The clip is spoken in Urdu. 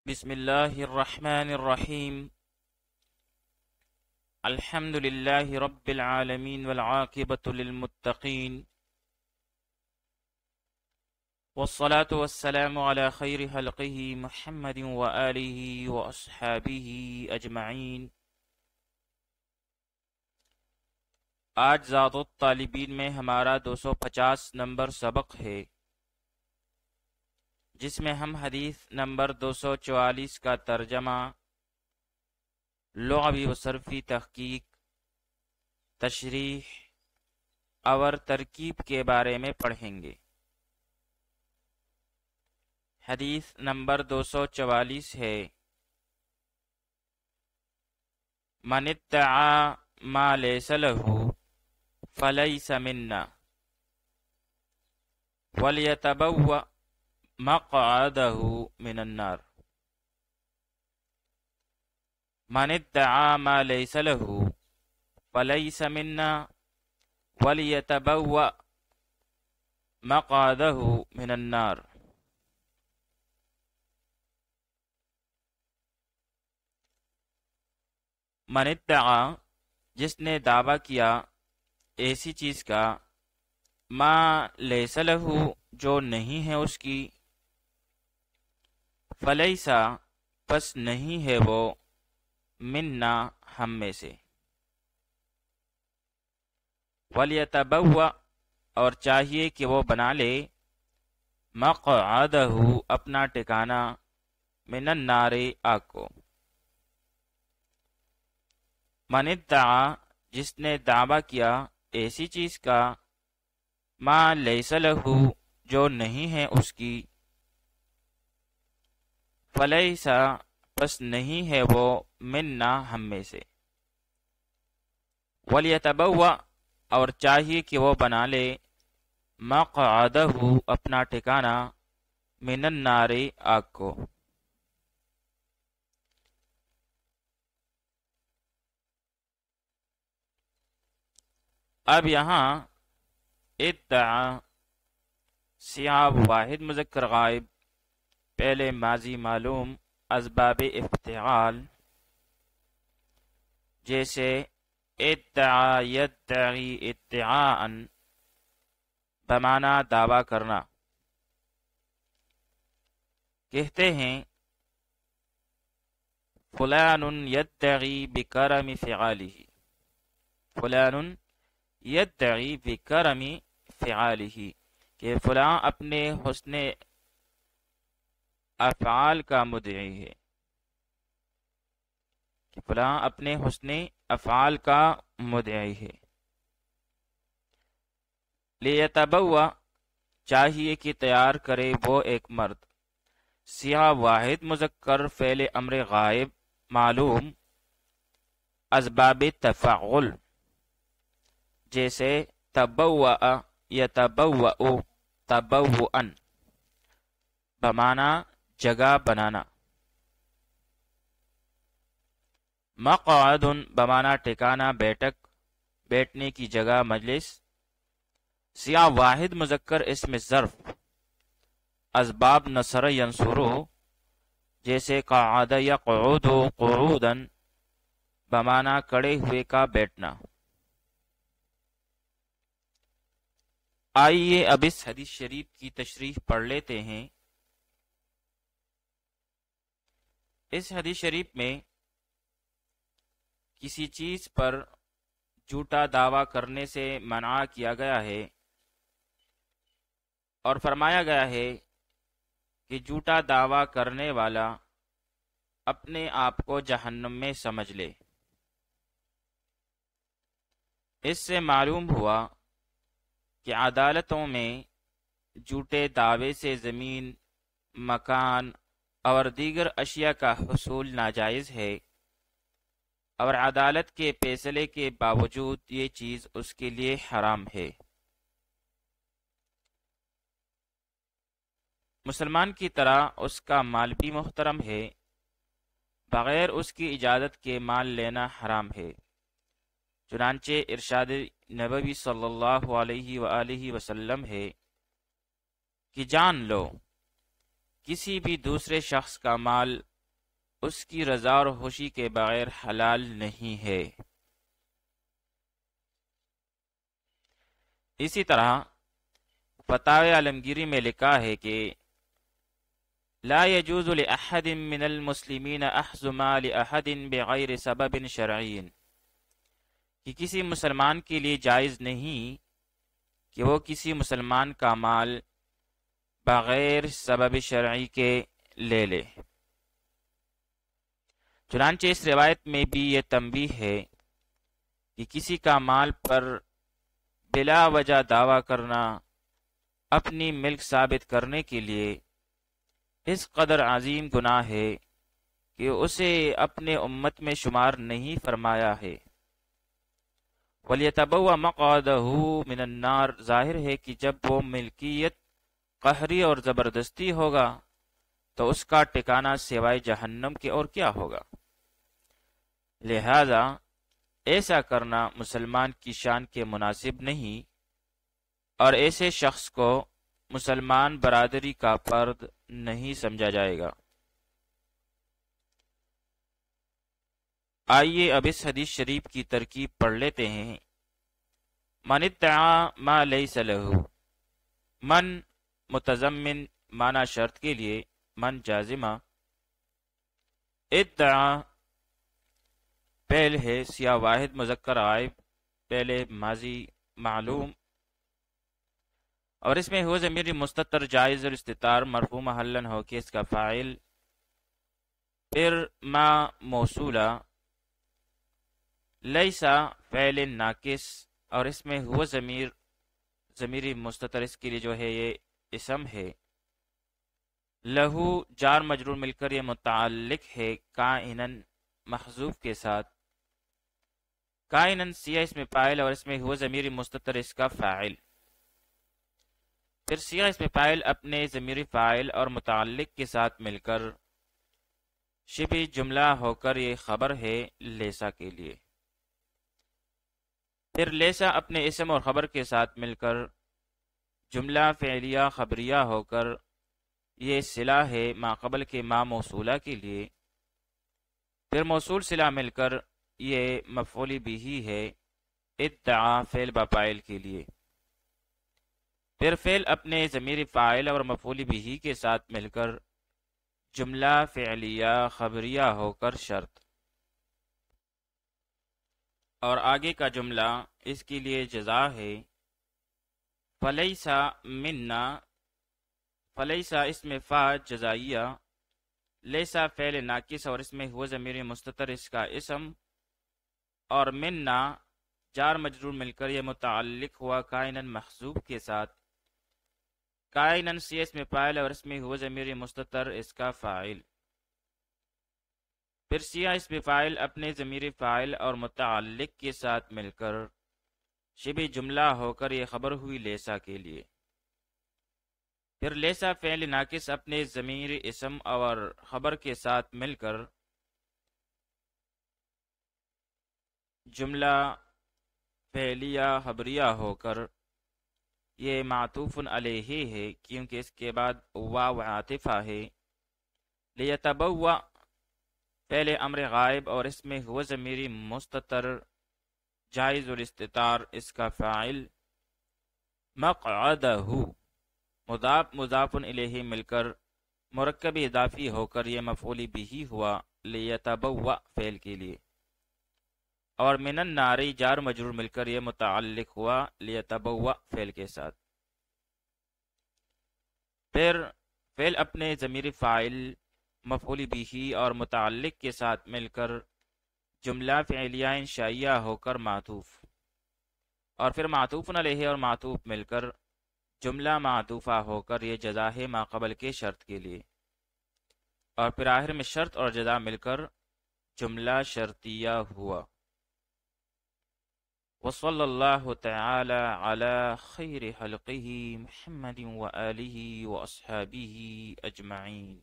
بسم اللہ الرحمن الرحیم الحمد للہ رب العالمین والعاقبۃ للمتقین والصلاة والسلام علی خیر خلقہ محمد وآلہ واصحابہ اجمعین۔ آج ذات الطالبین میں ہمارا 250 نمبر سبق ہے، جس میں ہم حدیث نمبر 244 کا ترجمہ، لغوی و صرفی تحقیق، تشریح اور ترکیب کے بارے میں پڑھیں گے۔ حدیث نمبر 244 ہے: من ادعا ما لیس له فلیس منا ولیتبوأ مقعده من النار۔ من ادعا ما لیس له فلیس منا ولیتبوأ مقعده من النار۔ من ادعا، جس نے دعویٰ کیا ایسی چیز کا، ما لیس له، جو نہیں ہے اس کی، فلیسا، پس نہیں ہے وہ، منا، ہم میں سے، ولیتبوأ، اور چاہیے کہ وہ بنا لے، مقعدہ، اپنا ٹھکانہ، من النار، آگ کو۔ من ادعا، جس نے دعویٰ کیا ایسی چیز کا، ما لیس له، جو نہیں ہے اس کی، فلیسا، پس نہیں ہے وہ، منا، ہم میں سے، ولیتبوأ، اور چاہیے کہ وہ بنا لے، مقعدہ، اپنا ٹھکانہ، من النار، آگ کو۔ اب یہاں ادعا سیاب واحد مذکر غائب، پہلے ماضی معلوم، اسباب افتعال، جیسے ادعا یدعی ادعاء، بمعنی دعویٰ کرنا۔ کہتے ہیں فلان یدعی بکرم فعالہ، فلان یدعی بکرم فعالہ، کہ فلاں اپنے حسن افعال کا مدعی ہے، کہ فلاں اپنے حسن افعال کا مدعی ہے۔ لیتبوأ، چاہیے کہ تیار کرے وہ ایک مرد، سیاہ واحد مذکر فعل امر غائب معلوم، اسباب تفعل، جیسے تبوأ یتبوأ تبوءا، بمعنی جگہ بنانا۔ مقعد، بمعنی ٹھکانہ، بیٹھک، بیٹھنے کی جگہ، مجلس۔ سیاہ واحد مذکر اسم ظرف، اسباب نصر ینصرو، جیسے قعد یقعد قعودا، بمعنی کڑے ہوئے کا بیٹھنا۔ آئیے اب اس حدیث شریف کی تشریح پڑھ لیتے ہیں۔ اس حدیث شریف میں کسی چیز پر جھوٹا دعویٰ کرنے سے منع کیا گیا ہے، اور فرمایا گیا ہے کہ جھوٹا دعویٰ کرنے والا اپنے آپ کو جہنم میں سمجھ لے۔ اس سے معلوم ہوا کہ عدالتوں میں جھوٹے دعوے سے زمین، مکان اور دیگر اشیاء کا حصول ناجائز ہے، اور عدالت کے فیصلے کے باوجود یہ چیز اس کے لیے حرام ہے۔ مسلمان کی طرح اس کا مال بھی محترم ہے، بغیر اس کی اجازت کے مال لینا حرام ہے۔ چنانچہ ارشاد نبوی صلی اللہ علیہ وآلہ وسلم ہے کہ جان لو، کسی بھی دوسرے شخص کا مال اس کی رضا اور خوشی کے بغیر حلال نہیں ہے۔ اسی طرح فتاوی عالمگیری میں لکھا ہے کہ لا يجوز لأحد من المسلمین اخذ مال احد بغیر سبب شرعی، کہ کسی مسلمان کے لیے جائز نہیں کہ وہ کسی مسلمان کا مال بغیر سبب شرعی کے لے لے۔ چنانچہ اس روایت میں بھی یہ تنبیہ ہے کہ کسی کا مال پر بلا وجہ دعویٰ کرنا اپنی ملک ثابت کرنے کے لیے اس قدر عظیم گناہ ہے کہ اسے اپنے امت میں شمار نہیں فرمایا ہے۔ وَلْيَتَبَوَّأْ مَقْعَدَهُ مِنَ النَّارِ، ظاہر ہے کہ جب وہ ملکیت قہری اور زبردستی ہوگا تو اس کا ٹھکانہ سوائے جہنم کے اور کیا ہوگا۔ لہذا ایسا کرنا مسلمان کی شان کے مناسب نہیں، اور ایسے شخص کو مسلمان برادری کا فرد نہیں سمجھا جائے گا۔ آئیے اب اس حدیث شریف کی ترکیب پڑھ لیتے ہیں۔ من ادعا ما لیس لہ، من متضمن معنی شرط کے لیے، من جازمہ، ادعا فعل ہے، سیاہ واحد مذکر غائب، پہلے ماضی معلوم، اور اس میں ہو ضمیر مستتر جائز اور استتار مرفوع محلن ہو کے اس کا فاعل، پھر ما موصولہ، لیسا فعل ناقص، اور اس میں ہو ضمیر مستتر اس کے لیے جو ہے یہ اسم ہے، لہو جار مجرور مل کر یہ متعلق ہے کائنن محذوف کے ساتھ، کائنن سیاہ اس میں فاعل اور اس میں ہو ضمیر مستتر اس کا فاعل، پھر سیاہ اس میں فاعل اپنے ضمیر فاعل اور متعلق کے ساتھ مل کر شبہ جملہ ہو کر یہ خبر ہے لیسا کے لیے، پھر لیسا اپنے اسم اور خبر کے ساتھ مل کر جملہ فعلیہ خبریہ ہو کر یہ صلہ ہے ما قبل کے ما موصولہ کے لیے، پھر موصول صلہ مل کر یہ مفعول بہ ہے ادعا فعل بفاعل کے لیے، پھر فعل اپنے ضمیر فاعل اور مفعول بہ کے ساتھ مل کر جملہ فعلیہ خبریہ ہو کر شرط، اور آگے کا جملہ اس کے لیے جزا ہے فلیسا منا، فلیسا اس میں فا جزائیہ، لیسا فعل ناقص اور اس میں ہوا ضمیر مستتر اس کا اسم، اور منا جار مجرور مل کر یہ متعلق ہوا کائنن محذوف کے ساتھ، کائنن سی اس میں فاعل اور اس میں ہوا ضمیر مستتر اس کا فاعل، پھر سیاہ اس میں فاعل اپنے ضمیر فاعل اور متعلق کے ساتھ مل کر شبہ جملہ ہو کر یہ خبر ہوئی لیسا کے لیے، پھر لیسا فعل ناقص اپنے ضمیر اسم اور خبر کے ساتھ مل کر جملہ فعلیہ خبریہ ہو کر یہ معطوف علیہ ہے کیونکہ اس کے بعد واو عاطفہ ہے، لیتبوأ فعل امر غائب اور اس میں ہوا ضمیر مستتر جائز الاستتار اس کا فاعل، مقعدہ مضاف مضاف الیہ مل کر مرکب اضافی ہو کر یہ مفعول بہ ہوا لیتبوأ فعل کے لیے، اور من النار جار مجرور مل کر یہ متعلق ہوا لیتبوأ فعل کے ساتھ، پھر فعل اپنے ضمیر فاعل مفعول بہ اور متعلق کے ساتھ مل کر جملہ فعلیہ انشائیہ ہو کر معطوف، اور پھر معطوف علیہ اور معطوف مل کر جملہ معطوفہ ہو کر یہ جزا ہے ما قبل کے شرط کے لیے، اور پھر آخر میں شرط اور جزا مل کر جملہ شرطیہ ہوا۔ وصلی اللہ تعالی علی خیر خلقہ محمد وآلہ واصحابہ اجمعین۔